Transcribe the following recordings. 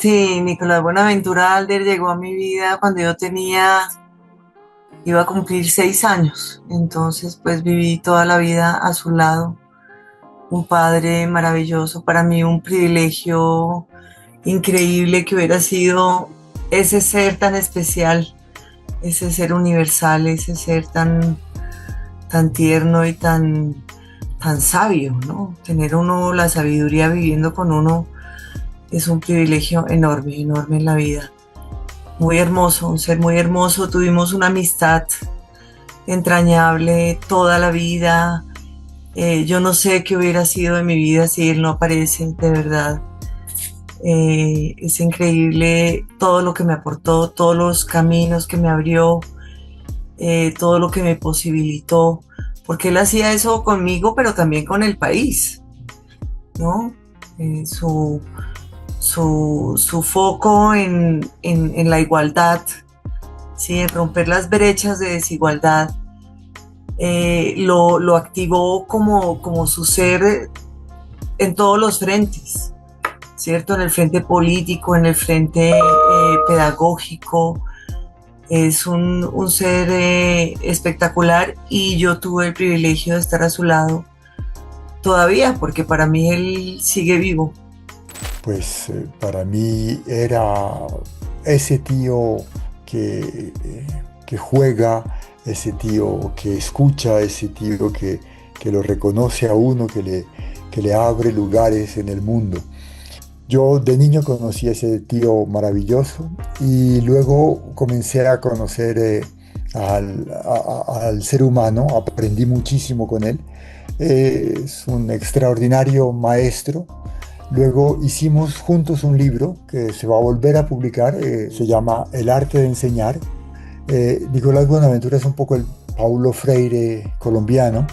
Sí, Nicolás Buenaventura Alder llegó a mi vida cuando iba a cumplir 6 años. Entonces, pues viví toda la vida a su lado. Un padre maravilloso, para mí un privilegio increíble que hubiera sido ese ser tan especial, ese ser universal, ese ser tan tierno y tan sabio, ¿no? Tener uno la sabiduría viviendo con uno es un privilegio enorme, enorme en la vida. Muy hermoso, un ser muy hermoso. Tuvimos una amistad entrañable toda la vida. Yo no sé qué hubiera sido de mi vida si él no aparece, de verdad. Es increíble todo lo que me aportó, todos los caminos que me abrió, todo lo que me posibilitó, porque él hacía eso conmigo, pero también con el país, ¿no? Su foco en la igualdad, ¿sí? En romper las brechas de desigualdad, lo activó como su ser en todos los frentes, ¿cierto? En el frente político, en el frente pedagógico. Es un ser espectacular y yo tuve el privilegio de estar a su lado todavía, porque para mí él sigue vivo. Pues para mí era ese tío que, que juega, ese tío que escucha, ese tío que lo reconoce a uno, que le abre lugares en el mundo. Yo de niño conocí a ese tío maravilloso y luego comencé a conocer al ser humano, aprendí muchísimo con él. Es un extraordinario maestro. Luego hicimos juntos un libro que se va a volver a publicar, se llama El arte de enseñar. Nicolás Buenaventura es un poco el Paulo Freire colombiano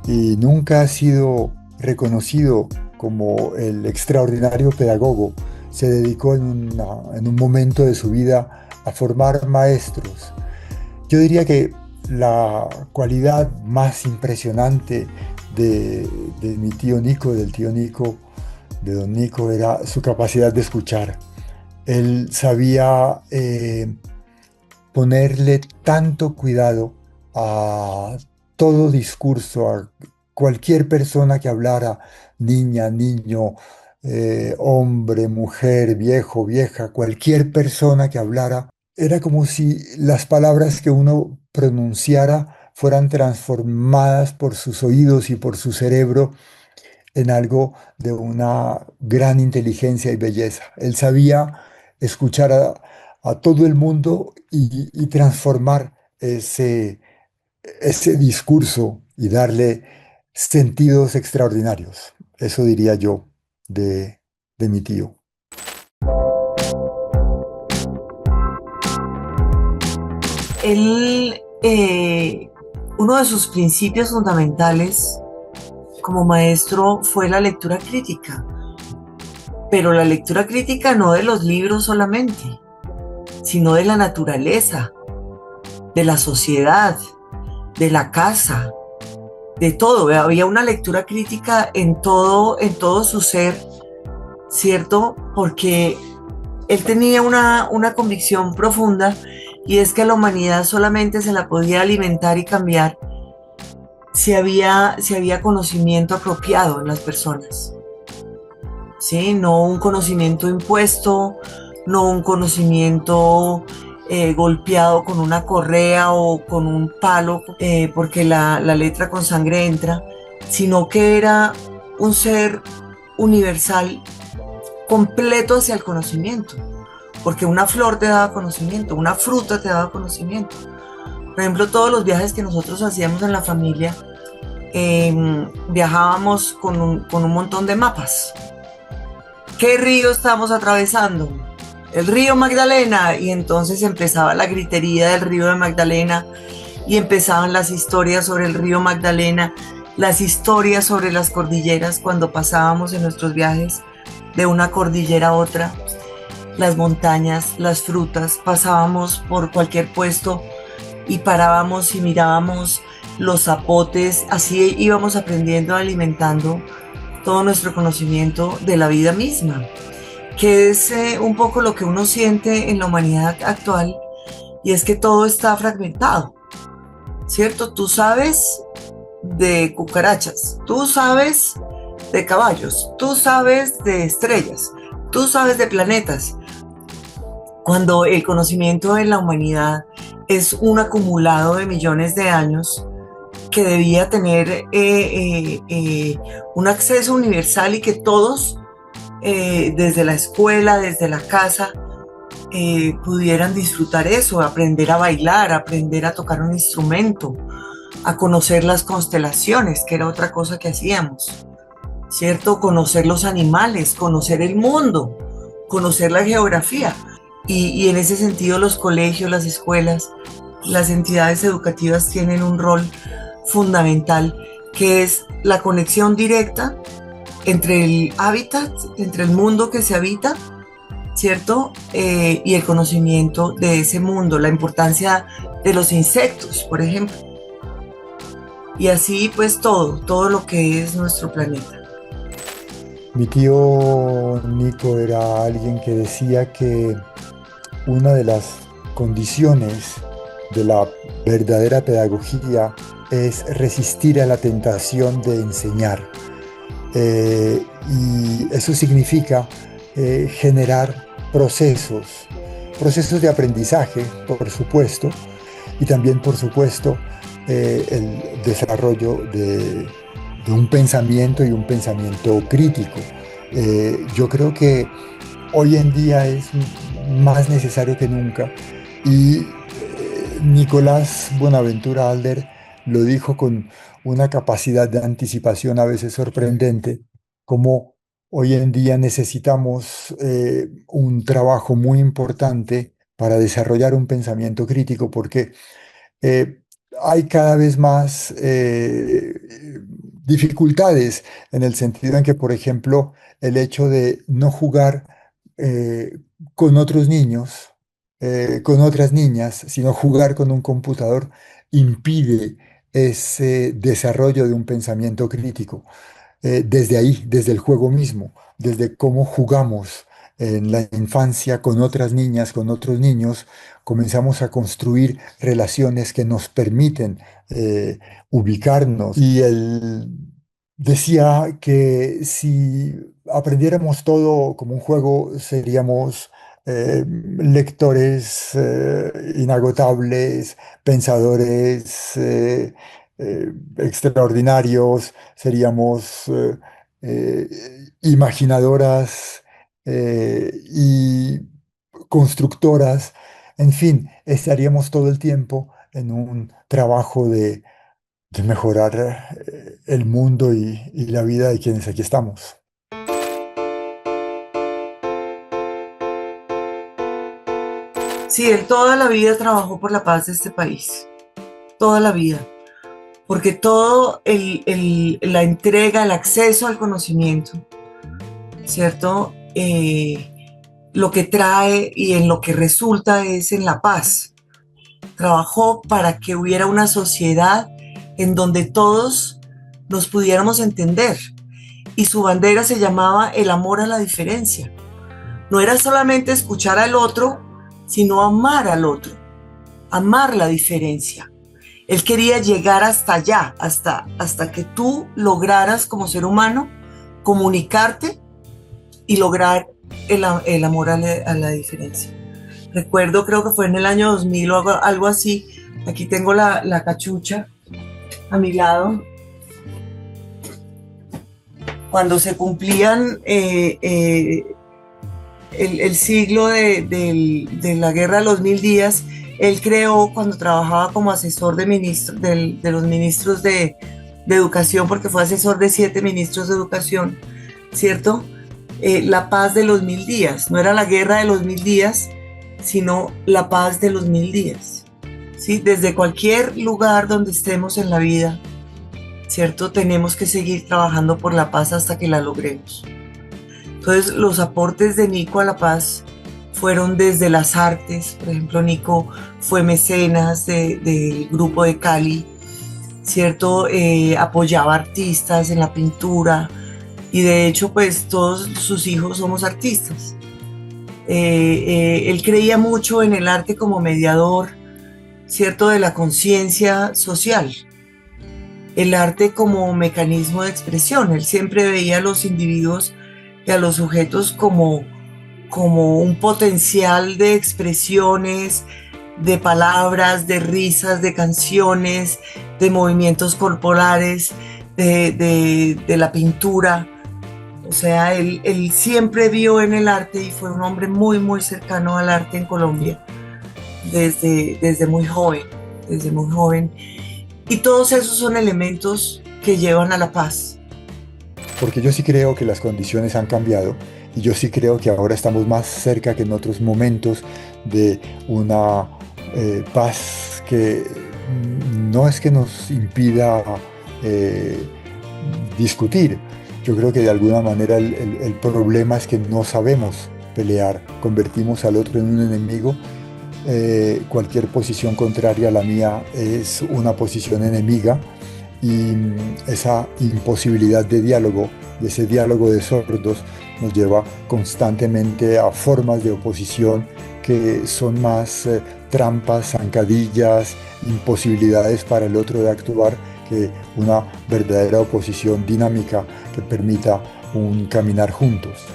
y nunca ha sido reconocido como el extraordinario pedagogo. Se dedicó en un momento de su vida a formar maestros. Yo diría que la cualidad más impresionante de mi tío Nico, del tío Nico, de don Nico, era su capacidad de escuchar. Él sabía ponerle tanto cuidado a todo discurso, a cualquier persona que hablara, niña, niño, hombre, mujer, viejo, vieja, cualquier persona que hablara, era como si las palabras que uno pronunciara fueran transformadas por sus oídos y por su cerebro en algo de una gran inteligencia y belleza. Él sabía escuchar a todo el mundo y transformar ese discurso y darle sentidos extraordinarios. Eso diría yo de mi tío. Él, uno de sus principios fundamentales como maestro fue la lectura crítica, pero la lectura crítica no de los libros solamente, sino de la naturaleza, de la sociedad, de la casa, de todo. Había una lectura crítica en todo su ser, ¿cierto? Porque él tenía una convicción profunda y es que a la humanidad solamente se la podía alimentar y cambiar si había conocimiento apropiado en las personas, ¿sí? No un conocimiento impuesto, no un conocimiento golpeado con una correa o con un palo, porque la letra con sangre entra, sino que era un ser universal completo hacia el conocimiento, porque una flor te daba conocimiento, una fruta te daba conocimiento. Por ejemplo, todos los viajes que nosotros hacíamos en la familia, viajábamos con un montón de mapas. ¿Qué río estamos atravesando? El río Magdalena. Y entonces empezaba la gritería del río de Magdalena y empezaban las historias sobre el río Magdalena, las historias sobre las cordilleras cuando pasábamos en nuestros viajes de una cordillera a otra, las montañas, las frutas, pasábamos por cualquier puesto y parábamos y mirábamos los zapotes, así íbamos aprendiendo, alimentando todo nuestro conocimiento de la vida misma. que es un poco lo que uno siente en la humanidad actual, y es que todo está fragmentado, ¿cierto? Tú sabes de cucarachas, tú sabes de caballos, tú sabes de estrellas, tú sabes de planetas, cuando el conocimiento de la humanidad es un acumulado de millones de años que debía tener un acceso universal y que todos, desde la escuela, desde la casa, pudieran disfrutar eso, aprender a bailar, aprender a tocar un instrumento, a conocer las constelaciones, que era otra cosa que hacíamos, ¿cierto? Conocer los animales, conocer el mundo, conocer la geografía. Y en ese sentido los colegios, las escuelas, las entidades educativas tienen un rol fundamental, que es la conexión directa entre el hábitat, entre el mundo que se habita, ¿cierto? Y el conocimiento de ese mundo, la importancia de los insectos, por ejemplo. Y así pues todo lo que es nuestro planeta. Mi tío Nico era alguien que decía que una de las condiciones de la verdadera pedagogía es resistir a la tentación de enseñar. Y eso significa generar procesos de aprendizaje, por supuesto, y también, por supuesto, el desarrollo de un pensamiento y un pensamiento crítico. Yo creo que hoy en día es más necesario que nunca y Nicolás Bonaventura Alder lo dijo con una capacidad de anticipación a veces sorprendente, como hoy en día necesitamos un trabajo muy importante para desarrollar un pensamiento crítico, porque eh, hay cada vez más dificultades en el sentido en que, por ejemplo, el hecho de no jugar eh, con otros niños, con otras niñas, sino jugar con un computador, impide ese desarrollo de un pensamiento crítico. Desde ahí, desde el juego mismo, desde cómo jugamos en la infancia con otras niñas, con otros niños, comenzamos a construir relaciones que nos permiten ubicarnos. Y él decía que si aprendiéramos todo como un juego, seríamos lectores inagotables, pensadores extraordinarios, seríamos imaginadoras y constructoras, en fin, estaríamos todo el tiempo en un trabajo de mejorar el mundo y la vida de quienes aquí estamos. Sí, él toda la vida trabajó por la paz de este país, toda la vida, porque la entrega, el acceso al conocimiento, ¿cierto? Lo que trae y en lo que resulta es en la paz. Trabajó para que hubiera una sociedad en donde todos nos pudiéramos entender. Y su bandera se llamaba el amor a la diferencia. No era solamente escuchar al otro, sino amar al otro, amar la diferencia. Él quería llegar hasta allá, hasta que tú lograras como ser humano comunicarte y lograr el amor a la diferencia. Recuerdo, creo que fue en el año 2000 o algo así. Aquí tengo la cachucha a mi lado. Cuando se cumplían el siglo de la guerra de los 1000 días, él creó, cuando trabajaba como asesor de los ministros de educación, porque fue asesor de 7 ministros de educación, ¿cierto? La paz de los 1000 días. No era la guerra de los 1000 días, sino la paz de los 1000 días. ¿Sí? Desde cualquier lugar donde estemos en la vida, ¿cierto? Tenemos que seguir trabajando por la paz hasta que la logremos. Entonces, los aportes de Nico a la paz fueron desde las artes. Por ejemplo, Nico fue mecenas del grupo de Cali, ¿cierto? Apoyaba artistas en la pintura y de hecho pues todos sus hijos somos artistas. Él creía mucho en el arte como mediador, ¿cierto?, de la conciencia social, el arte como mecanismo de expresión. Él siempre veía a los individuos y a los sujetos como un potencial de expresiones, de palabras, de risas, de canciones, de movimientos corporales, de la pintura. O sea, él siempre vio en el arte y fue un hombre muy, muy cercano al arte en Colombia desde muy joven, desde muy joven. Y todos esos son elementos que llevan a la paz. Porque yo sí creo que las condiciones han cambiado y yo sí creo que ahora estamos más cerca que en otros momentos de una paz que no es que nos impida eh, discutir. Yo creo que de alguna manera el problema es que no sabemos pelear, convertimos al otro en un enemigo. Cualquier posición contraria a la mía es una posición enemiga y esa imposibilidad de diálogo, de ese diálogo de sordos, nos lleva constantemente a formas de oposición que son más trampas, zancadillas, imposibilidades para el otro de actuar que una verdadera oposición dinámica que permita un caminar juntos.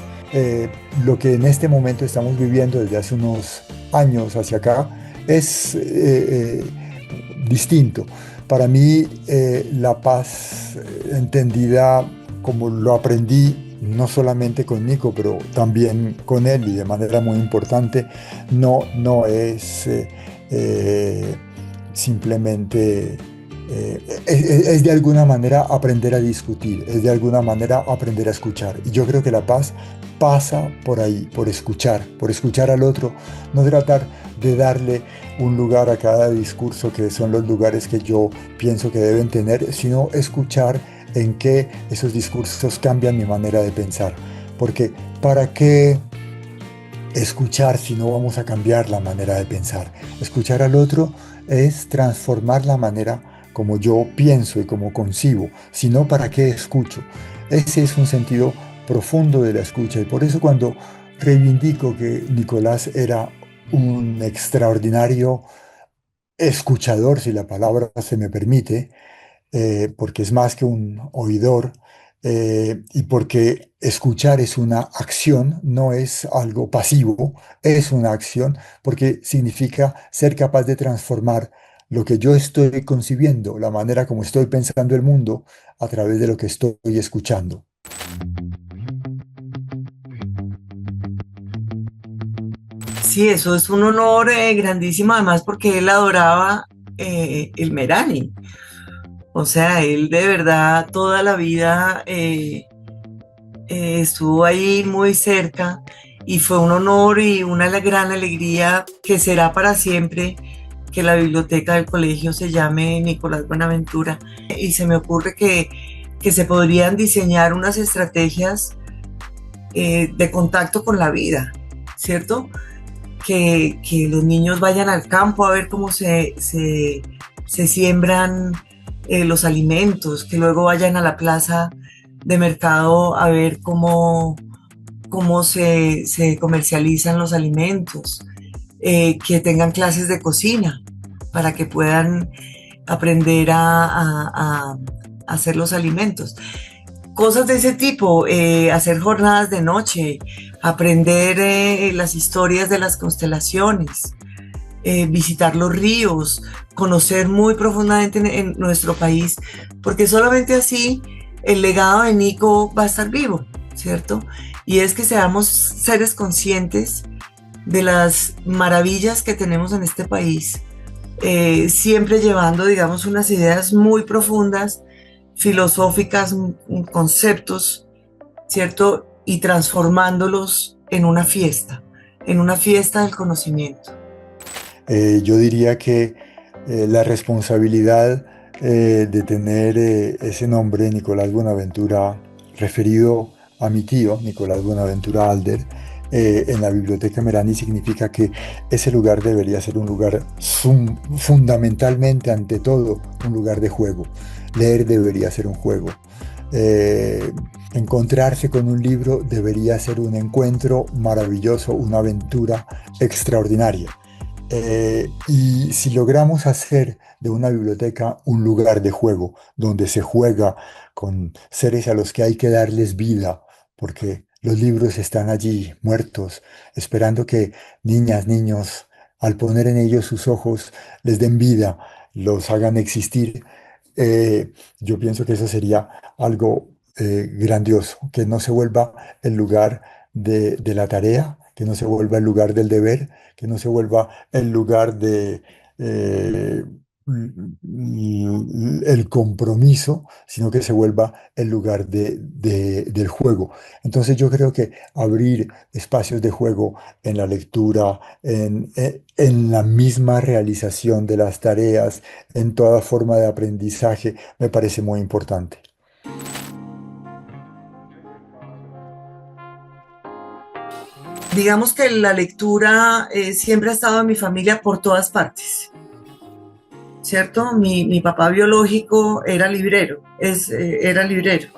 Lo que en este momento estamos viviendo desde hace unos años hacia acá es distinto. Para mí, la paz entendida como lo aprendí, no solamente con Nico, pero también con él y de manera muy importante, no es simplemente, es de alguna manera aprender a discutir, es de alguna manera aprender a escuchar. Y yo creo que la paz pasa por ahí, por escuchar al otro, no tratar de darle un lugar a cada discurso, que son los lugares que yo pienso que deben tener, sino escuchar en qué esos discursos cambian mi manera de pensar. Porque ¿para qué escuchar si no vamos a cambiar la manera de pensar? Escuchar al otro es transformar la manera como yo pienso y como concibo, si no, ¿para qué escucho? Ese es un sentido profundo de la escucha y por eso cuando reivindico que Nicolás era un extraordinario escuchador, si la palabra se me permite, porque es más que un oidor, y porque escuchar es una acción, no es algo pasivo, es una acción, porque significa ser capaz de transformar lo que yo estoy concibiendo, la manera como estoy pensando el mundo, a través de lo que estoy escuchando. Sí, eso es un honor grandísimo, además porque él adoraba el Merani. O sea, él de verdad toda la vida estuvo ahí muy cerca y fue un honor y una gran alegría que será para siempre que la biblioteca del colegio se llame Nicolás Buenaventura. Y se me ocurre que se podrían diseñar unas estrategias de contacto con la vida, ¿cierto? Que los niños vayan al campo a ver cómo se siembran los alimentos, que luego vayan a la plaza de mercado a ver cómo se comercializan los alimentos, que tengan clases de cocina para que puedan aprender a hacer los alimentos. Cosas de ese tipo, hacer jornadas de noche, aprender las historias de las constelaciones, visitar los ríos, conocer muy profundamente en nuestro país, porque solamente así el legado de Nico va a estar vivo, ¿cierto? Y es que seamos seres conscientes de las maravillas que tenemos en este país, siempre llevando, digamos, unas ideas muy profundas, filosóficas, conceptos, ¿cierto? Y transformándolos en una fiesta del conocimiento. Yo diría que la responsabilidad de tener ese nombre, Nicolás Buenaventura, referido a mi tío, Nicolás Buenaventura Alder, en la Biblioteca Merani, significa que ese lugar debería ser un lugar fundamentalmente, ante todo, un lugar de juego. Leer debería ser un juego. Eh, encontrarse con un libro debería ser un encuentro maravilloso, una aventura extraordinaria. Y si logramos hacer de una biblioteca un lugar de juego, donde se juega con seres a los que hay que darles vida, porque los libros están allí muertos, esperando que niñas, niños, al poner en ellos sus ojos, les den vida, los hagan existir, yo pienso que eso sería algo grandioso, que no se vuelva el lugar de la tarea, que no se vuelva el lugar del deber, que no se vuelva el lugar de el compromiso, sino que se vuelva el lugar del juego. Entonces yo creo que abrir espacios de juego en la lectura, en la misma realización de las tareas, en toda forma de aprendizaje, me parece muy importante. Digamos que la lectura siempre ha estado en mi familia por todas partes, ¿cierto? Mi papá biológico era librero, era librero.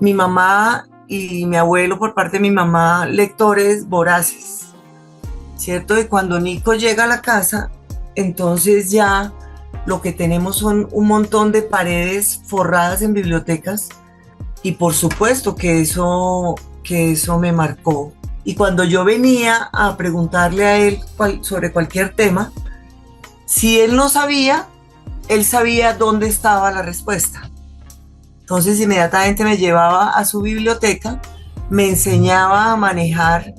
Mi mamá y mi abuelo por parte de mi mamá, lectores voraces, ¿cierto? Y cuando Nico llega a la casa, entonces ya lo que tenemos son un montón de paredes forradas en bibliotecas y por supuesto que eso me marcó. Y cuando yo venía a preguntarle a él sobre cualquier tema, si él no sabía, él sabía dónde estaba la respuesta. Entonces inmediatamente me llevaba a su biblioteca, me enseñaba a manejar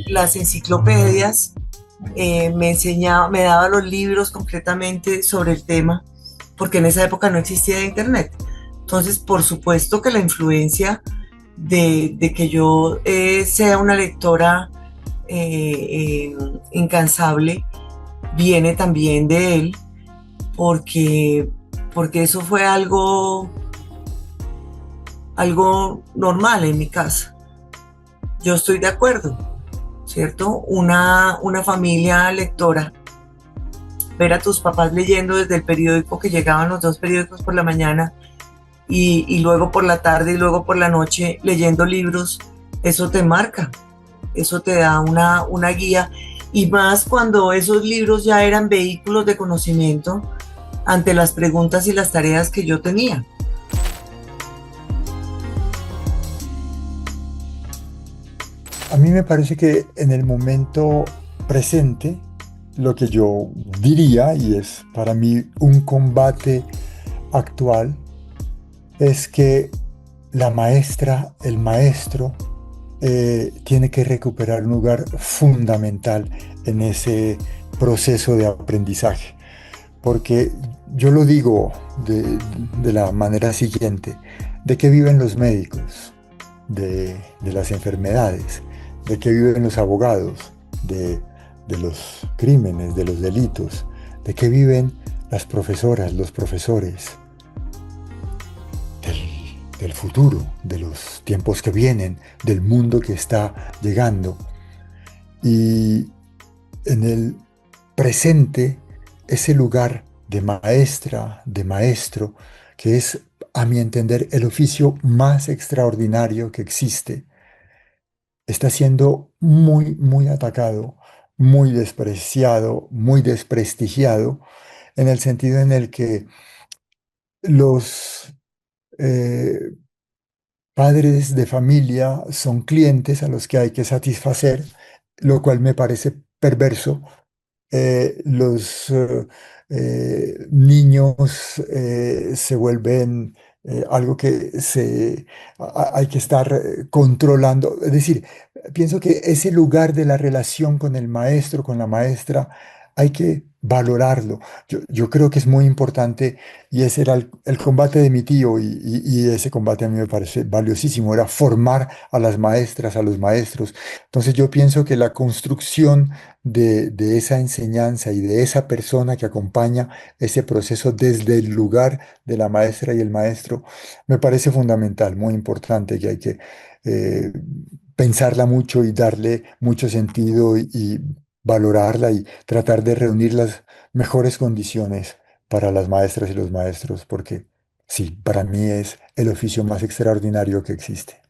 las enciclopedias, me enseñaba, me daba los libros completamente sobre el tema, porque en esa época no existía internet. Entonces, por supuesto que la influencia de que yo sea una lectora incansable viene también de él, porque, porque eso fue algo normal en mi casa. Yo estoy de acuerdo, ¿cierto? Una familia lectora, ver a tus papás leyendo desde el periódico, que llegaban los dos periódicos por la mañana y luego por la tarde y luego por la noche leyendo libros, eso te marca, eso te da una guía y más cuando esos libros ya eran vehículos de conocimiento ante las preguntas y las tareas que yo tenía. A mí me parece que en el momento presente, lo que yo diría, y es para mí un combate actual, es que la maestra, el maestro, tiene que recuperar un lugar fundamental en ese proceso de aprendizaje. Porque yo lo digo de la manera siguiente: ¿de qué viven los médicos? De las enfermedades. ¿De qué viven los abogados? De los crímenes, de los delitos. ¿De qué viven las profesoras, los profesores? Del futuro, de los tiempos que vienen, del mundo que está llegando. Y en el presente, ese lugar de maestra, de maestro, que es, a mi entender, el oficio más extraordinario que existe, está siendo muy, muy atacado, muy despreciado, muy desprestigiado, en el sentido en el que los eh, padres de familia son clientes a los que hay que satisfacer, lo cual me parece perverso. Los niños se vuelven algo que hay que estar controlando. Es decir, pienso que ese lugar de la relación con el maestro, con la maestra, hay que valorarlo. Yo creo que es muy importante y ese era el combate de mi tío y ese combate a mí me parece valiosísimo, era formar a las maestras, a los maestros. Entonces yo pienso que la construcción de esa enseñanza y de esa persona que acompaña ese proceso desde el lugar de la maestra y el maestro, me parece fundamental, muy importante, que hay que eh, pensarla mucho y darle mucho sentido y valorarla y tratar de reunir las mejores condiciones para las maestras y los maestros, porque sí, para mí es el oficio más extraordinario que existe.